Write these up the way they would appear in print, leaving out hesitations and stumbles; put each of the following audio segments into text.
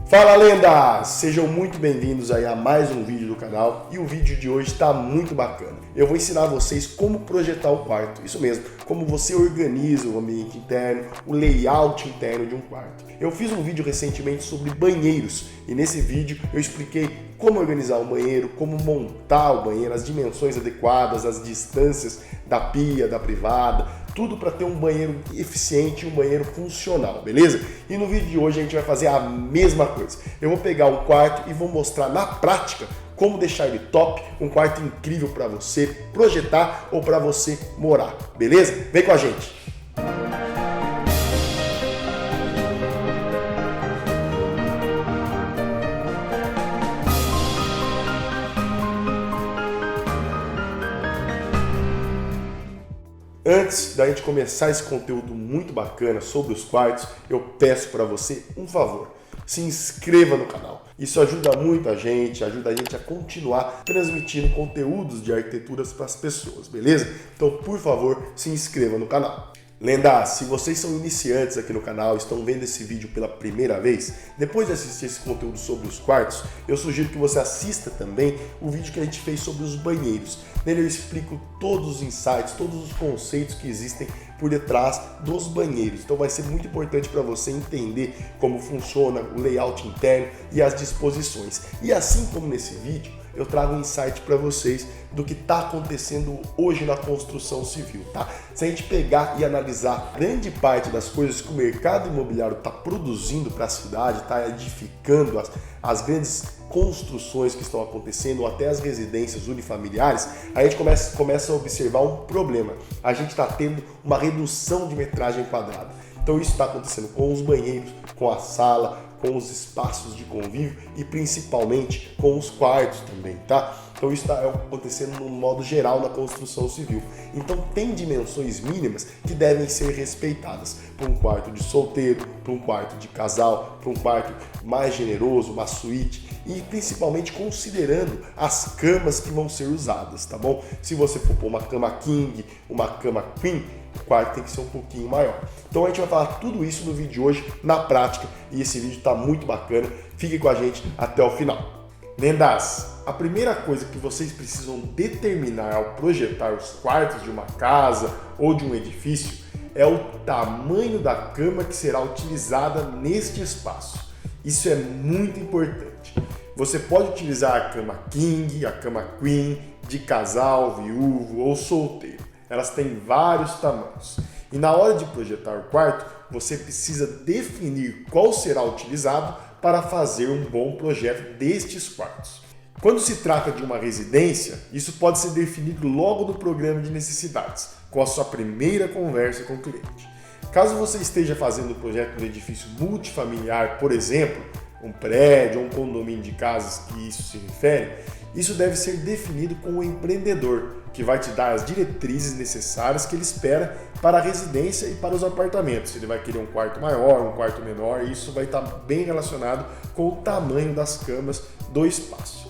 Fala, lendas! Sejam muito bem-vindos aí a mais um vídeo do canal e o vídeo de hoje está muito bacana. Eu vou ensinar vocês como projetar o quarto, isso mesmo, como você organiza o ambiente interno, o layout interno de um quarto. Eu fiz um vídeo recentemente sobre banheiros e nesse vídeo eu expliquei como organizar um banheiro, como montar o banheiro, as dimensões adequadas, as distâncias da pia, da privada, tudo para ter um banheiro eficiente e um banheiro funcional, beleza? E no vídeo de hoje a gente vai fazer a mesma coisa. Eu vou pegar um quarto e vou mostrar na prática como deixar ele top, um quarto incrível para você projetar ou para você morar, beleza? Vem com a gente! Antes da gente começar esse conteúdo muito bacana sobre os quartos, eu peço para você um favor. Se inscreva no canal. Isso ajuda muito a gente a continuar transmitindo conteúdos de arquiteturas para as pessoas, beleza? Então, por favor, se inscreva no canal. Lendas, se vocês são iniciantes aqui no canal, estão vendo esse vídeo pela primeira vez, depois de assistir esse conteúdo sobre os quartos, eu sugiro que você assista também o vídeo que a gente fez sobre os banheiros. Nele eu explico todos os insights, todos os conceitos que existem por detrás dos banheiros. Então vai ser muito importante para você entender como funciona o layout interno e as disposições. E assim como nesse vídeo, eu trago um insight para vocês do que está acontecendo hoje na construção civil, tá? Se a gente pegar e analisar grande parte das coisas que o mercado imobiliário está produzindo para a cidade, está edificando as grandes construções que estão acontecendo, ou até as residências unifamiliares, a gente começa a observar um problema. A gente está tendo uma redução de metragem quadrada. Então isso está acontecendo com os banheiros, com a sala, com os espaços de convívio e principalmente com os quartos também, tá? Então isso está acontecendo no modo geral na construção civil. Então tem dimensões mínimas que devem ser respeitadas para um quarto de solteiro, para um quarto de casal, para um quarto mais generoso, uma suíte e principalmente considerando as camas que vão ser usadas, tá bom? Se você for pôr uma cama king, uma cama queen, o quarto tem que ser um pouquinho maior. Então a gente vai falar tudo isso no vídeo de hoje na prática e esse vídeo está muito bacana. Fique com a gente até o final. Lendas, a primeira coisa que vocês precisam determinar ao projetar os quartos de uma casa ou de um edifício é o tamanho da cama que será utilizada neste espaço. Isso é muito importante. Você pode utilizar a cama king, a cama queen, de casal, viúvo ou solteiro. Elas têm vários tamanhos. E na hora de projetar o quarto, você precisa definir qual será utilizado para fazer um bom projeto destes quartos. Quando se trata de uma residência, isso pode ser definido logo no programa de necessidades, com a sua primeira conversa com o cliente. Caso você esteja fazendo um projeto de um edifício multifamiliar, por exemplo, um prédio ou um condomínio de casas que isso se refere, isso deve ser definido com o empreendedor, que vai te dar as diretrizes necessárias que ele espera para a residência e para os apartamentos. Se ele vai querer um quarto maior, um quarto menor, isso vai estar bem relacionado com o tamanho das camas do espaço.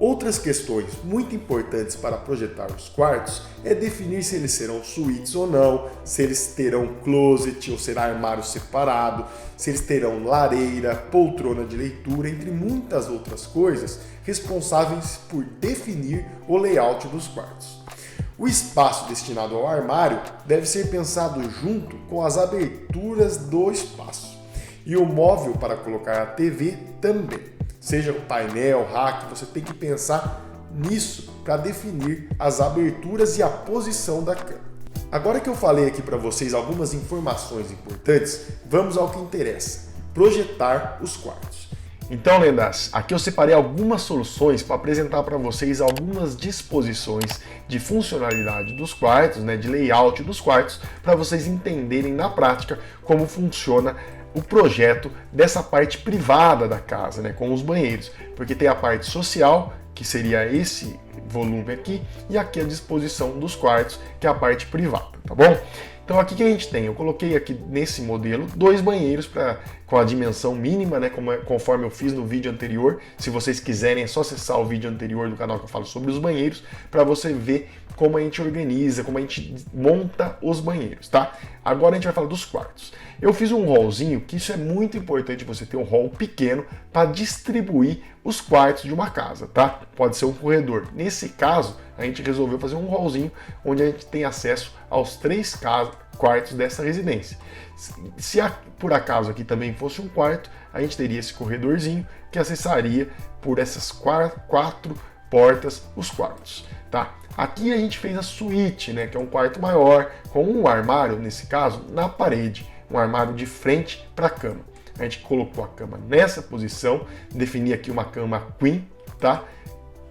Outras questões muito importantes para projetar os quartos é definir se eles serão suítes ou não, se eles terão closet ou será armário separado, se eles terão lareira, poltrona de leitura, entre muitas outras coisas responsáveis por definir o layout dos quartos. O espaço destinado ao armário deve ser pensado junto com as aberturas do espaço e o móvel para colocar a TV também. Seja o painel, rack, você tem que pensar nisso para definir as aberturas e a posição da cama. Agora que eu falei aqui para vocês algumas informações importantes, vamos ao que interessa: projetar os quartos. Então, lendas, aqui eu separei algumas soluções para apresentar para vocês algumas disposições de funcionalidade dos quartos, de layout dos quartos, para vocês entenderem na prática como funciona o projeto dessa parte privada da casa, com os banheiros, porque tem a parte social, que seria esse volume aqui, e aqui a disposição dos quartos, que é a parte privada, tá bom? Então aqui que a gente tem, eu coloquei aqui nesse modelo 2 banheiros para com a dimensão mínima, né, conforme eu fiz no vídeo anterior. Se vocês quiserem, é só acessar o vídeo anterior do canal que eu falo sobre os banheiros, para você ver como a gente organiza, como a gente monta os banheiros, tá? Agora a gente vai falar dos quartos. Eu fiz um hallzinho, que isso é muito importante, você ter um hall pequeno para distribuir os quartos de uma casa, tá? Pode ser um corredor. Nesse caso, a gente resolveu fazer um hallzinho onde a gente tem acesso aos 3 quartos dessa residência. Se por acaso aqui também fosse um quarto, a gente teria esse corredorzinho que acessaria por essas 4 portas os quartos, tá? Aqui a gente fez a suíte, né, que é um quarto maior, com um armário, nesse caso, na parede, um armário de frente para a cama. A gente colocou a cama nessa posição, defini aqui uma cama queen, tá?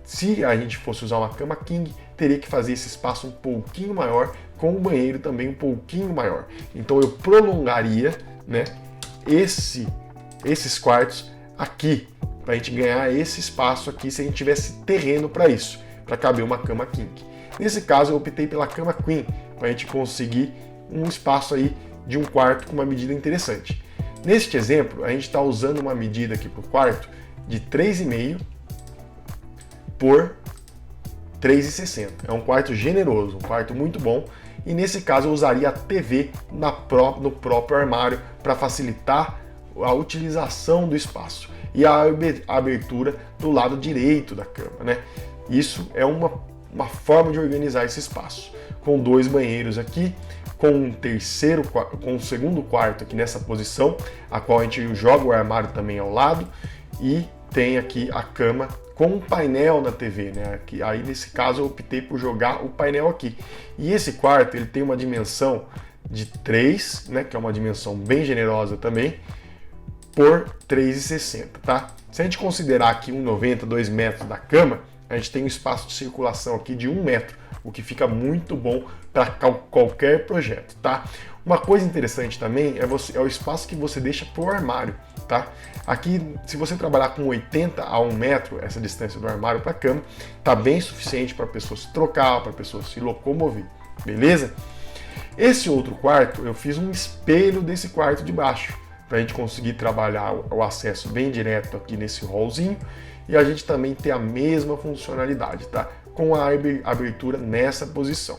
Se a gente fosse usar uma cama king, teria que fazer esse espaço um pouquinho maior, com o banheiro também um pouquinho maior. Então eu prolongaria, né, esses quartos aqui, para a gente ganhar esse espaço aqui, se a gente tivesse terreno para isso, para caber uma cama king. Nesse caso eu optei pela cama queen, para a gente conseguir um espaço aí de um quarto com uma medida interessante. Neste exemplo, a gente está usando uma medida aqui para o quarto de 3,5 por 3,60. É um quarto generoso, um quarto muito bom. E nesse caso eu usaria a TV no próprio armário para facilitar a utilização do espaço. E a abertura do lado direito da cama, né? Isso é uma forma de organizar esse espaço. Com 2 banheiros aqui, com um segundo quarto aqui nessa posição, a qual a gente joga o armário também ao lado, e tem aqui a cama com um painel na TV, né? Aí nesse caso eu optei por jogar o painel aqui. E esse quarto ele tem uma dimensão de 3, né? Que é uma dimensão bem generosa também, por 3,60, tá? Se a gente considerar aqui 1,90, 2 metros da cama, a gente tem um espaço de circulação aqui de 1 metro, o que fica muito bom para qualquer projeto, tá? Uma coisa interessante também é o espaço que você deixa para o armário, tá? Aqui, se você trabalhar com 80 a 1 metro, essa distância do armário para a cama, tá bem suficiente para a pessoa se trocar, para a pessoa se locomover, beleza? Esse outro quarto, eu fiz um espelho desse quarto de baixo, para a gente conseguir trabalhar o acesso bem direto aqui nesse hallzinho, e a gente também ter a mesma funcionalidade, tá? Com a abertura nessa posição.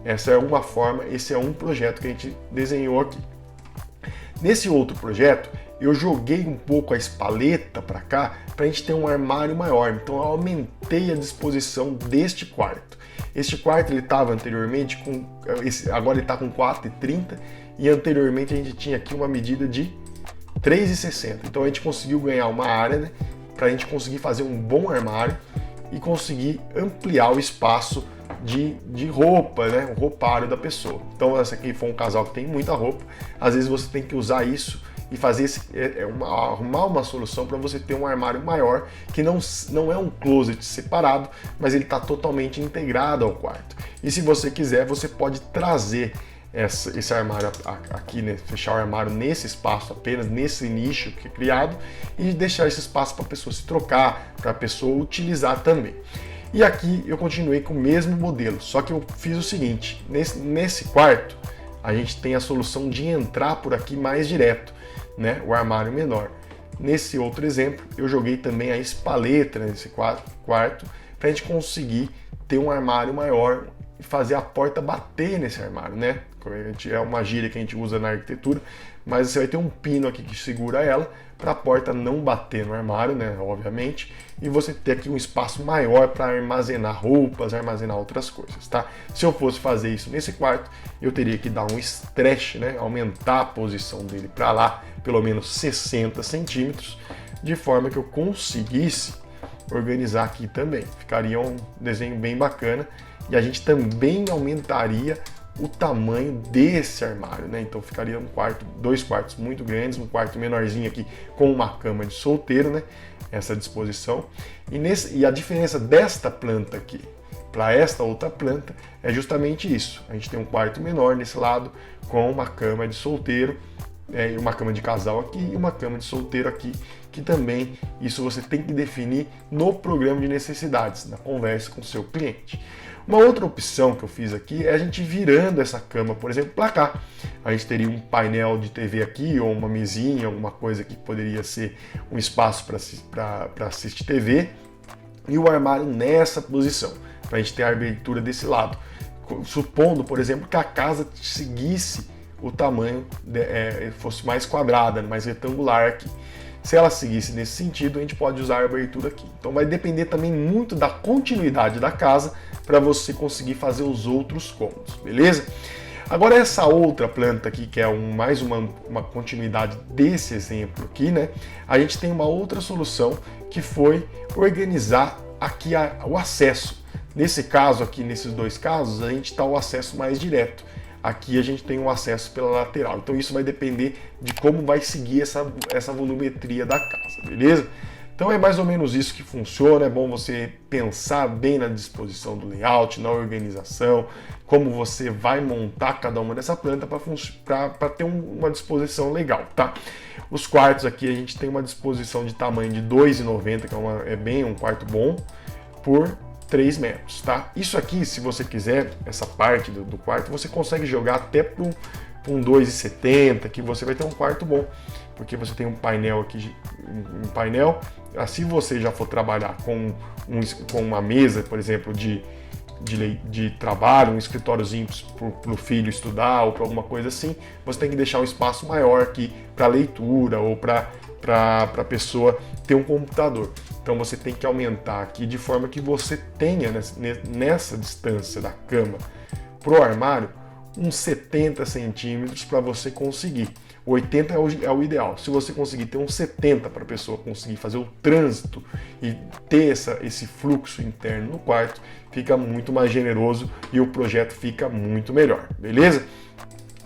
Essa é uma forma, esse é um projeto que a gente desenhou aqui. Nesse outro projeto, eu joguei um pouco a espaleta para cá, para a gente ter um armário maior. Então eu aumentei a disposição deste quarto. Este quarto ele estava anteriormente com, agora ele está com 4,30, e anteriormente a gente tinha aqui uma medida de 3,60. Então a gente conseguiu ganhar uma área, né, para a gente conseguir fazer um bom armário e conseguir ampliar o espaço de roupa, né, o roupário da pessoa. Então, essa aqui foi um casal que tem muita roupa, às vezes você tem que usar isso e fazer arrumar uma solução para você ter um armário maior, que não é um closet separado, mas ele está totalmente integrado ao quarto. E se você quiser, você pode trazer esse armário aqui, né, fechar o armário nesse espaço, apenas nesse nicho que é criado, e deixar esse espaço para a pessoa se trocar, para a pessoa utilizar também. E aqui eu continuei com o mesmo modelo, só que eu fiz o seguinte: nesse quarto a gente tem a solução de entrar por aqui mais direto, né, o armário menor. Nesse outro exemplo eu joguei também a espaleta nesse quarto para a gente conseguir ter um armário maior e fazer a porta bater nesse armário, né? É uma gíria que a gente usa na arquitetura, mas você vai ter um pino aqui que segura ela para a porta não bater no armário, né? Obviamente, e você ter aqui um espaço maior para armazenar roupas, armazenar outras coisas, tá? Se eu fosse fazer isso nesse quarto, eu teria que dar um stretch, né? Aumentar a posição dele para lá, pelo menos 60 centímetros, de forma que eu conseguisse organizar aqui também. Ficaria um desenho bem bacana. E a gente também aumentaria o tamanho desse armário, né? Então ficaria dois quartos muito grandes, um quarto menorzinho aqui com uma cama de solteiro, né? Essa disposição. E a diferença desta planta aqui para esta outra planta é justamente isso. A gente tem um quarto menor nesse lado com uma cama de solteiro, uma cama de casal aqui e uma cama de solteiro aqui, que também isso você tem que definir no programa de necessidades, na conversa com o seu cliente. Uma outra opção que eu fiz aqui é a gente virando essa cama, por exemplo, para cá. A gente teria um painel de TV aqui, ou uma mesinha, alguma coisa que poderia ser um espaço para assistir TV, e o armário nessa posição, para a gente ter a abertura desse lado. Supondo, por exemplo, que a casa seguisse o tamanho, fosse mais quadrada, mais retangular aqui. Se ela seguisse nesse sentido, a gente pode usar a abertura aqui. Então vai depender também muito da continuidade da casa para você conseguir fazer os outros cômodos, beleza? Agora essa outra planta aqui, que é mais uma continuidade desse exemplo aqui, né? A gente tem uma outra solução que foi organizar aqui o acesso. Nesse caso aqui, nesses dois casos, a gente está o acesso mais direto. Aqui a gente tem um acesso pela lateral. Então isso vai depender de como vai seguir essa volumetria da casa, beleza? Então é mais ou menos isso que funciona. É bom você pensar bem na disposição do layout, na organização, como você vai montar cada uma dessa planta para ter uma disposição legal, tá? Os quartos aqui a gente tem uma disposição de tamanho de 2,90, que é bem um quarto bom, por 3 metros, tá? Isso aqui, se você quiser, essa parte do quarto, você consegue jogar até para um 2,70, que você vai ter um quarto bom, porque você tem um painel aqui, se você já for trabalhar com uma mesa, por exemplo, de trabalho, um escritóriozinho para o filho estudar ou para alguma coisa assim, você tem que deixar um espaço maior aqui para leitura ou para a pessoa ter um computador. Então você tem que aumentar aqui de forma que você tenha nessa distância da cama pro armário uns 70 centímetros para você conseguir. 80 é o ideal. Se você conseguir ter uns 70 para a pessoa conseguir fazer o trânsito e ter esse fluxo interno no quarto, fica muito mais generoso e o projeto fica muito melhor, beleza?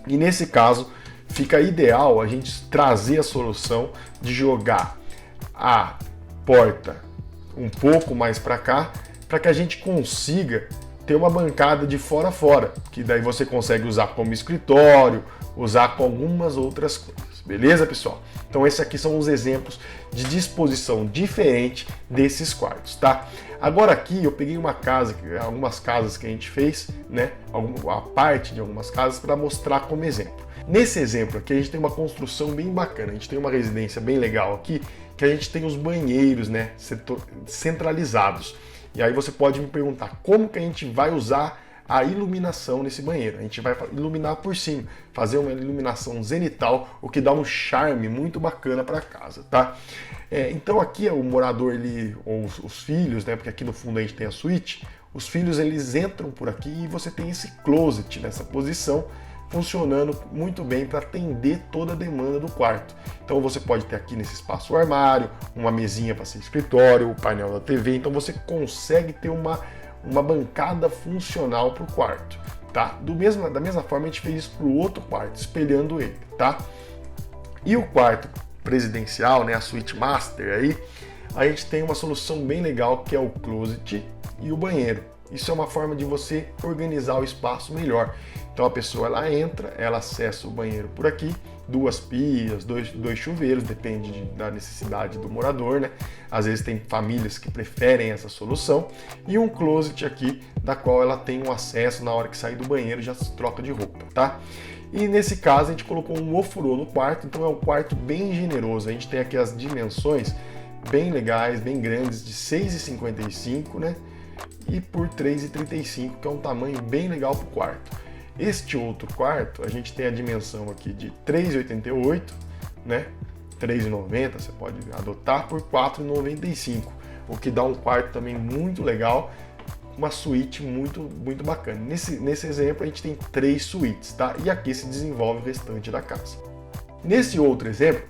E nesse caso, fica ideal a gente trazer a solução de jogar a porta um pouco mais para cá, para que a gente consiga ter uma bancada de fora a fora, que daí você consegue usar como escritório, usar com algumas outras coisas, beleza, pessoal? Então esses aqui são os exemplos de disposição diferente desses quartos, tá? Agora aqui eu peguei algumas casas que a gente fez, né? A parte de algumas casas para mostrar como exemplo. Nesse exemplo aqui a gente tem uma construção bem bacana, a gente tem uma residência bem legal aqui, que a gente tem os banheiros, né, centralizados. E aí você pode me perguntar como que a gente vai usar a iluminação nesse banheiro. A gente vai iluminar por cima, fazer uma iluminação zenital, o que dá um charme muito bacana para casa, tá? Então aqui o morador, ou os filhos, né, porque aqui no fundo a gente tem a suíte, os filhos eles entram por aqui e você tem esse closet nessa posição, funcionando muito bem para atender toda a demanda do quarto. Então você pode ter aqui nesse espaço o armário, uma mesinha para ser escritório, o painel da TV, então você consegue ter uma bancada funcional para o quarto, tá? Da mesma forma a gente fez isso para o outro quarto, espelhando ele, tá? E o quarto presidencial, né, a suíte master aí, a gente tem uma solução bem legal que é o closet e o banheiro. Isso é uma forma de você organizar o espaço melhor. Então a pessoa ela entra, ela acessa o banheiro por aqui, 2 pias, dois chuveiros, depende da necessidade do morador, né? Às vezes tem famílias que preferem essa solução, e um closet aqui, da qual ela tem um acesso na hora que sair do banheiro, já se troca de roupa, tá? E nesse caso a gente colocou um ofurô no quarto, então é um quarto bem generoso. A gente tem aqui as dimensões bem legais, bem grandes, de 6,55, né? E por 3,35, que é um tamanho bem legal para o quarto. Este outro quarto, a gente tem a dimensão aqui de 3,88, né? 3,90 você pode adotar por 4,95, o que dá um quarto também muito legal, uma suíte muito, muito bacana. Nesse exemplo a gente tem 3 suítes, tá? E aqui se desenvolve o restante da casa. Nesse outro exemplo,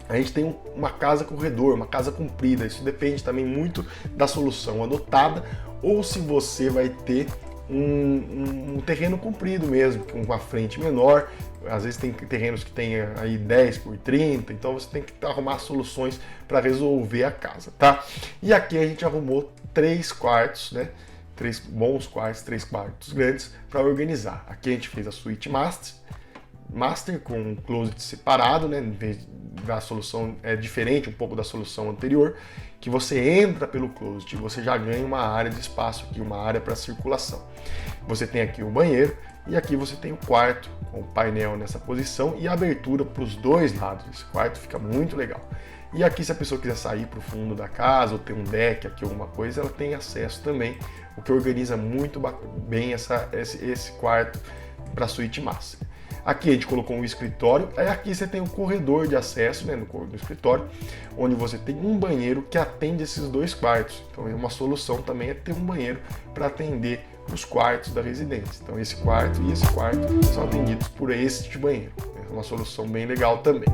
a gente tem uma casa corredor, uma casa comprida. Isso depende também muito da solução adotada, ou se você vai ter um terreno comprido mesmo, com uma frente menor. Às vezes tem terrenos que tem aí 10 por 30, então você tem que arrumar soluções para resolver a casa, tá? E aqui a gente arrumou 3 quartos, né? 3 bons quartos, 3 quartos grandes para organizar. Aqui a gente fez a suíte master, Master com um closet separado, né? Em vez da solução diferente um pouco da solução anterior, que você entra pelo closet e você já ganha uma área de espaço aqui, uma área para circulação. Você tem aqui o banheiro e aqui você tem o quarto com o painel nessa posição e abertura para os dois lados. Esse quarto fica muito legal. E aqui, se a pessoa quiser sair para o fundo da casa ou ter um deck aqui, alguma coisa, ela tem acesso também, o que organiza muito bem esse quarto para a suíte master. Aqui a gente colocou um escritório, aí aqui você tem um corredor de acesso, né, no escritório, onde você tem um banheiro que atende esses dois quartos. Então uma solução também é ter um banheiro para atender os quartos da residência. Então esse quarto e esse quarto são atendidos por este banheiro. É uma solução bem legal também.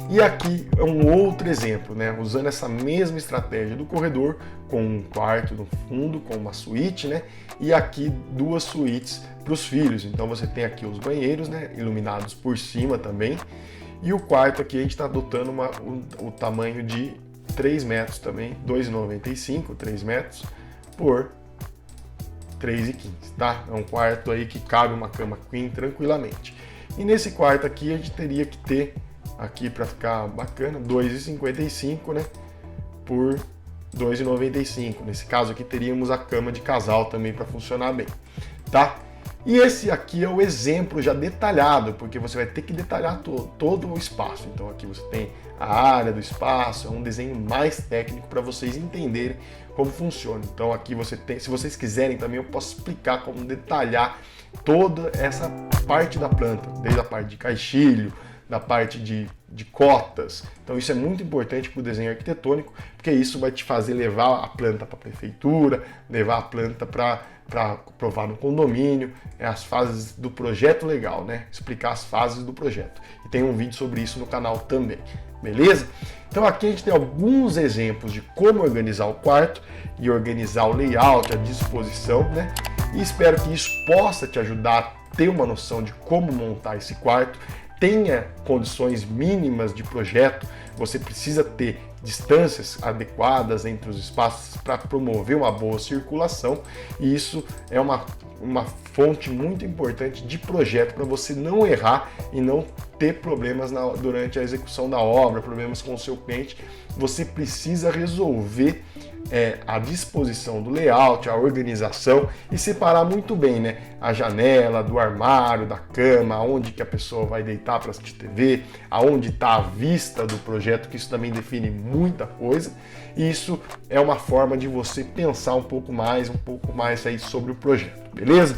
E aqui é um outro exemplo, né? Usando essa mesma estratégia do corredor, com um quarto no fundo, com uma suíte, né? E aqui duas suítes para os filhos. Então você tem aqui os banheiros, né? Iluminados por cima também. E o quarto aqui a gente está adotando o tamanho de 3 metros também, 2,95, 3 metros por 3,15, tá? É um quarto aí que cabe uma cama queen tranquilamente. E nesse quarto aqui a gente teria que ter aqui para ficar bacana, 2,55, né, por 2,95. Nesse caso aqui teríamos a cama de casal também para funcionar bem, tá? E esse aqui é o exemplo já detalhado, porque você vai ter que detalhar todo o espaço. Então aqui você tem a área do espaço, é um desenho mais técnico para vocês entenderem como funciona. Então aqui você tem, se vocês quiserem também eu posso explicar como detalhar toda essa parte da planta, desde a parte de caixilho, da parte de cotas. Então isso é muito importante para o desenho arquitetônico, porque isso vai te fazer levar a planta para a prefeitura, levar a planta para aprovar no condomínio, as fases do projeto legal, né? Explicar as fases do projeto. E tem um vídeo sobre isso no canal também, beleza? Então aqui a gente tem alguns exemplos de como organizar o quarto e organizar o layout, a disposição, né? E espero que isso possa te ajudar a ter uma noção de como montar esse quarto. Tenha condições mínimas de projeto, você precisa ter distâncias adequadas entre os espaços para promover uma boa circulação, e isso é uma fonte muito importante de projeto para você não errar e não ter problemas durante a execução da obra, problemas com o seu cliente. Você precisa resolver a disposição do layout, a organização e separar muito bem, né? A janela do armário, da cama, aonde que a pessoa vai deitar para assistir TV, aonde está a vista do projeto, que isso também define muita coisa. E isso é uma forma de você pensar um pouco mais aí sobre o projeto, beleza?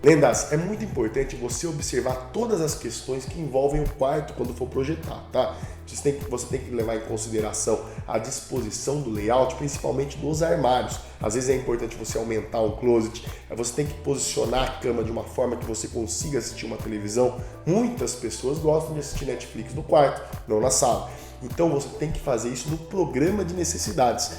Lendas, é muito importante você observar todas as questões que envolvem o quarto quando for projetar, tá? Você tem que levar em consideração a disposição do layout, principalmente dos armários. Às vezes é importante você aumentar o closet, você tem que posicionar a cama de uma forma que você consiga assistir uma televisão. Muitas pessoas gostam de assistir Netflix no quarto, não na sala. Então você tem que fazer isso no programa de necessidades.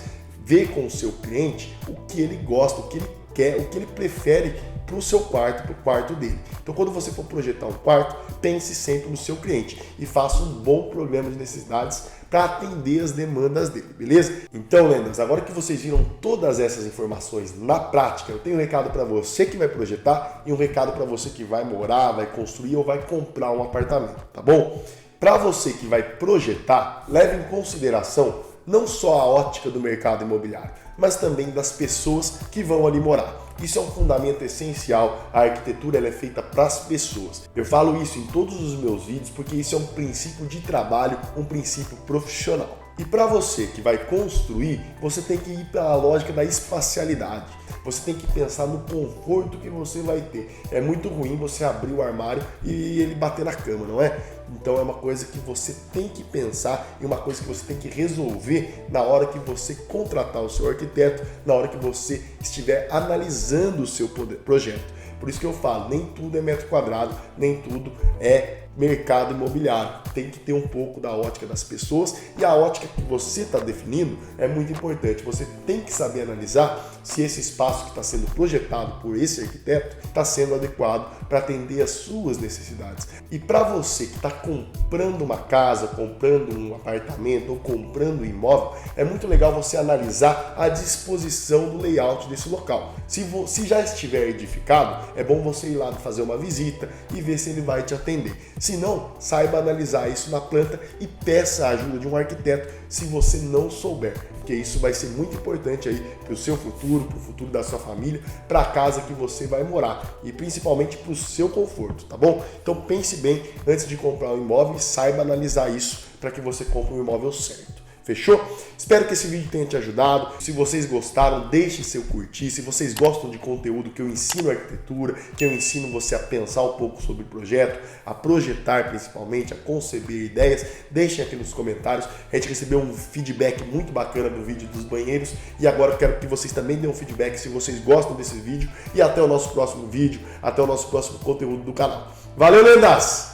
Ver com o seu cliente o que ele gosta, o que ele quer, o que ele prefere para o seu quarto, para o quarto dele. Então, quando você for projetar um quarto, pense sempre no seu cliente e faça um bom programa de necessidades para atender as demandas dele, beleza? Então, lendas, agora que vocês viram todas essas informações na prática, eu tenho um recado para você que vai projetar e um recado para você que vai morar, vai construir ou vai comprar um apartamento, tá bom? Para você que vai projetar, leve em consideração não só a ótica do mercado imobiliário, mas também das pessoas que vão ali morar. Isso é um fundamento essencial, a arquitetura ela é feita para as pessoas. Eu falo isso em todos os meus vídeos porque isso é um princípio de trabalho, um princípio profissional. E para você que vai construir, você tem que ir para a lógica da espacialidade. Você tem que pensar no conforto que você vai ter. É muito ruim você abrir o armário e ele bater na cama, não é? Então é uma coisa que você tem que pensar e uma coisa que você tem que resolver na hora que você contratar o seu arquiteto, na hora que você estiver analisando o seu projeto. Por isso que eu falo, nem tudo é metro quadrado, nem tudo é mercado imobiliário. Tem que ter um pouco da ótica das pessoas, e a ótica que você está definindo é muito importante. Você tem que saber analisar se esse espaço que está sendo projetado por esse arquiteto está sendo adequado para atender às suas necessidades. E para você que está comprando uma casa, comprando um apartamento ou comprando um imóvel, é muito legal você analisar a disposição do layout desse local. Se já estiver edificado, é bom você ir lá fazer uma visita e ver se ele vai te atender. Se não, saiba analisar isso na planta e peça a ajuda de um arquiteto se você não souber, porque isso vai ser muito importante aí para o seu futuro, para o futuro da sua família, para a casa que você vai morar e principalmente para o seu conforto, tá bom? Então pense bem antes de comprar um imóvel e saiba analisar isso para que você compre um imóvel certo. Fechou? Espero que esse vídeo tenha te ajudado. Se vocês gostaram, deixe seu curtir. Se vocês gostam de conteúdo que eu ensino arquitetura, que eu ensino você a pensar um pouco sobre o projeto, a projetar principalmente, a conceber ideias, deixem aqui nos comentários. A gente recebeu um feedback muito bacana do vídeo dos banheiros e agora eu quero que vocês também deem um feedback se vocês gostam desse vídeo, e até o nosso próximo vídeo, até o nosso próximo conteúdo do canal. Valeu, lendas!